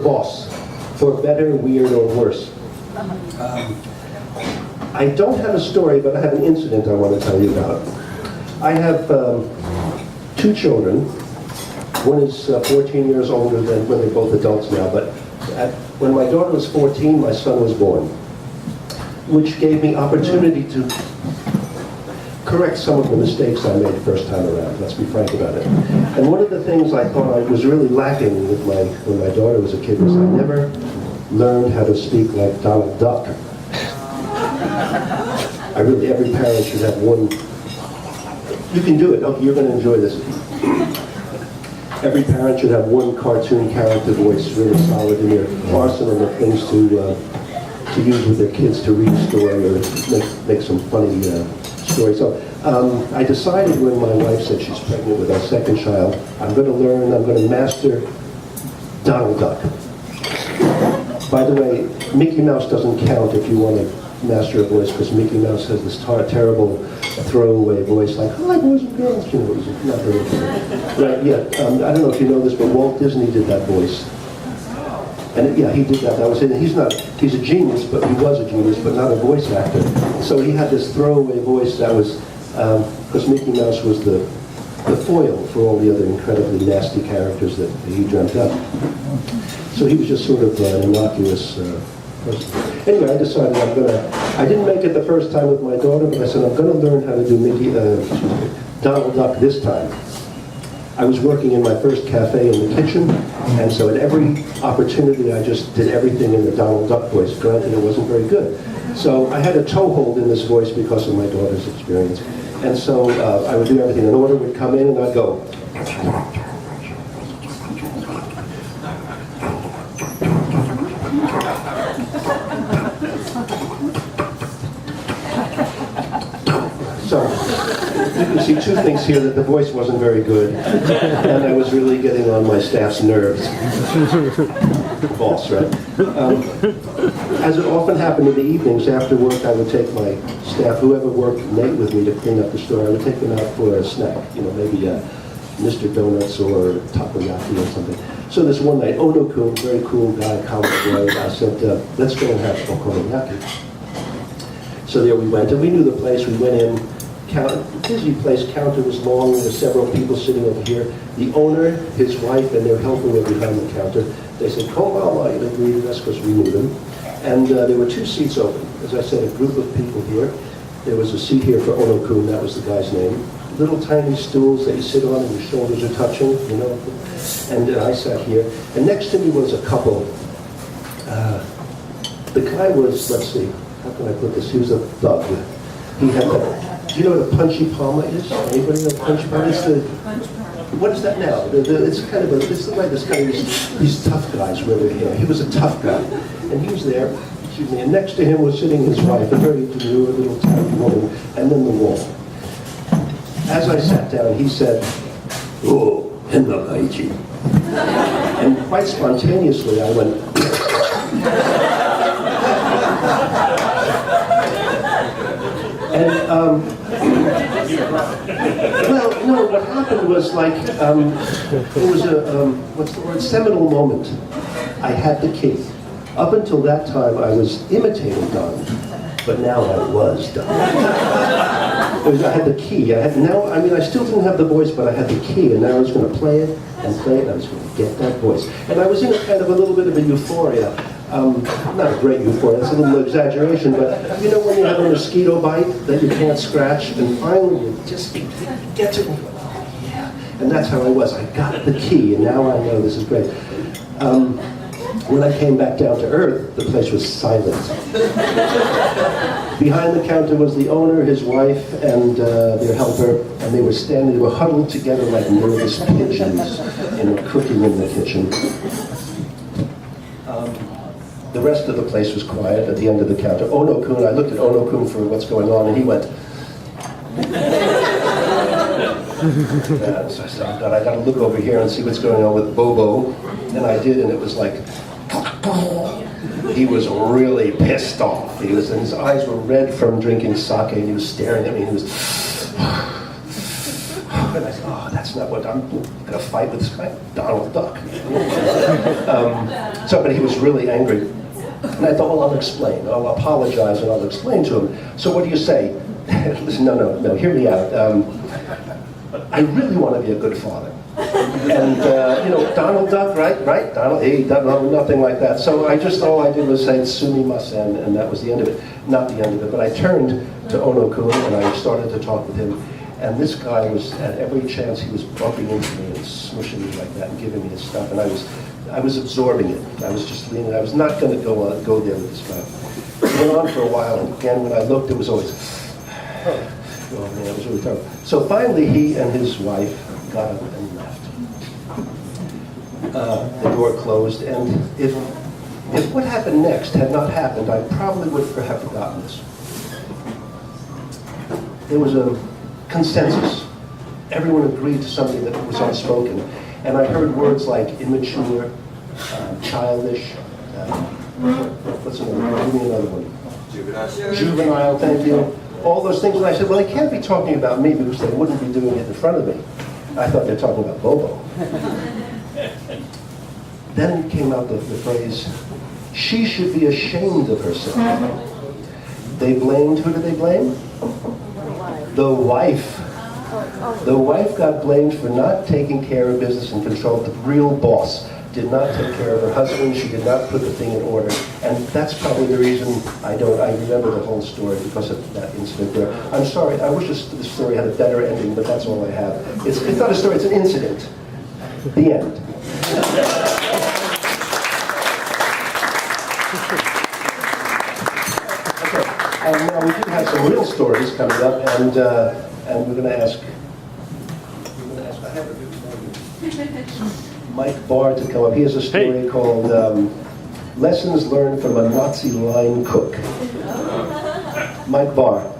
Boss, for better, weird, or worse. I don't have a story, but I have an incident I want to tell you about. I have two children. One is 14 years older than when they're both adults now, but when my daughter was 14, my son was born, which gave me opportunity to correct some of the mistakes I made the first time around. Let's be frank about it. And one of the things I thought I was really lacking with when my daughter was a kid was I never learned how to speak like Donald Duck. Every parent should have one. You can do it. Oh, you're going to enjoy this. Every parent should have one cartoon character voice really solid in their arsenal of things to use with their kids to read a story or make some funny story. So I decided when my wife said she's pregnant with our second child, I'm going to master Donald Duck. By the way, Mickey Mouse doesn't count if you want to master a voice, because Mickey Mouse has this terrible throwaway voice like, hi boys and girls, you know, it's not very good. Right, yeah, I don't know if you know this, but Walt Disney did that voice. And yeah, he did that. That was it. He's a genius, but he was a genius, but not a voice actor. So he had this throwaway voice that was, because Mickey Mouse was the foil for all the other incredibly nasty characters that he dreamt up. So he was just sort of an innocuous person. Anyway, I decided I didn't make it the first time with my daughter, but I said I'm going to learn how to do Donald Duck this time. I was working in my first cafe in the kitchen, and so at every opportunity I just did everything in the Donald Duck voice. Granted, it wasn't very good. So I had a toehold in this voice because of my daughter's experience. And so I would do everything. An order would come in and I'd go. So you can see two things here, that the voice wasn't very good, and I was really getting on my staff's nerves. Boss, right? As it often happened in the evenings after work, I would take my staff, whoever worked late with me to clean up the store, I would take them out for a snack, you know, maybe Mr. Donuts or takoyaki or something. So this one night, Ono-kun, very cool guy, college boy, I said, let's go and have okonomiyaki. So there we went, and we knew the place. We went in, busy place, counter was long, there were several people sitting over here. The owner, his wife, and their helper were behind the counter. They said, "Konbanwa," they greeted us because we knew them. And there were two seats open. As I said, a group of people here. There was a seat here for Ono-kun, that was the guy's name. Little tiny stools that you sit on and your shoulders are touching, you know. And I sat here. And next to me was a couple. The guy was, let's see, how can I put this? He was a thug. He had do you know what a punch-perm is? Anybody know punch-perm? What is that now? It's kind of it's the way these tough guys wear their hair. He was a tough guy. And he was there, excuse me, and next to him was sitting his wife, a very demure little tiny woman, and then the wall. As I sat down, he said, "Oh, henna kaichi." And quite spontaneously, I went, and, well, no, what happened was like, it was a, what's the word, seminal moment. I had the key. Up until that time, I was imitating Don, but now I was Don. I had the key. I still didn't have the voice, but I had the key, and now I was going to play it, and I was going to get that voice. And I was in a kind of a little bit of a euphoria. Not a great euphoria, that's a little exaggeration, but you know when you have a mosquito bite that you can't scratch, and finally you just get to it, and you go, oh yeah. And that's how I was. I got the key, and now I know this is great. When I came back down to earth, the place was silent. Behind the counter was the owner, his wife, and their helper, and they were huddled together like nervous pigeons and were cooking in the kitchen. The rest of the place was quiet at the end of the counter. Ono-kun, I looked at Ono-kun for what's going on, and he went. So I said, oh God, I got to look over here and see what's going on with Bobo. And I did, and it was like, he was really pissed off. And his eyes were red from drinking sake, and he was staring at me, and he was, it. I said, oh, that's not what I'm going to fight with this guy, Donald Duck. But he was really angry. And I thought, well, I'll explain. I'll apologize and I'll explain to him. So what do you say? Listen, no, hear me out. I really want to be a good father. And, Donald Duck, right? Donald, he doesn't know nothing like that. So all I did was say, sumimasen, and that was the end of it. Not the end of it, but I turned to Ono-kun and I started to talk with him. And this guy was, at every chance, he was bumping into me and smushing me like that and giving me his stuff. And I was absorbing it. I was just leaning. I was not going to go there with this guy. It went on for a while, and again, when I looked, it was always, oh man, it was really terrible. So finally, he and his wife got up and left. The door closed, and if what happened next had not happened, I probably would have forgotten this. There was a consensus. Everyone agreed to something that was unspoken. And I heard words like immature, childish, what's another one? Give me another one. Juvenile, thank you. All those things. And I said, well, they can't be talking about me because they wouldn't be doing it in front of me. I thought they were talking about Bobo. Then came out the phrase, she should be ashamed of herself. They blamed, who did they blame? The wife. The wife got blamed for not taking care of business and control. The real boss did not take care of her husband. She did not put the thing in order. And that's probably the reason I remember the whole story because of that incident there. I'm sorry, I wish the story had a better ending, but that's all I have. It's not a story, it's an incident. The end. Okay, and now we do have some real stories coming up, and we're going to ask, I have a good story. Mike Barr to come up. He has a story called Lessons Learned from a Nazi Line Cook. Mike Barr.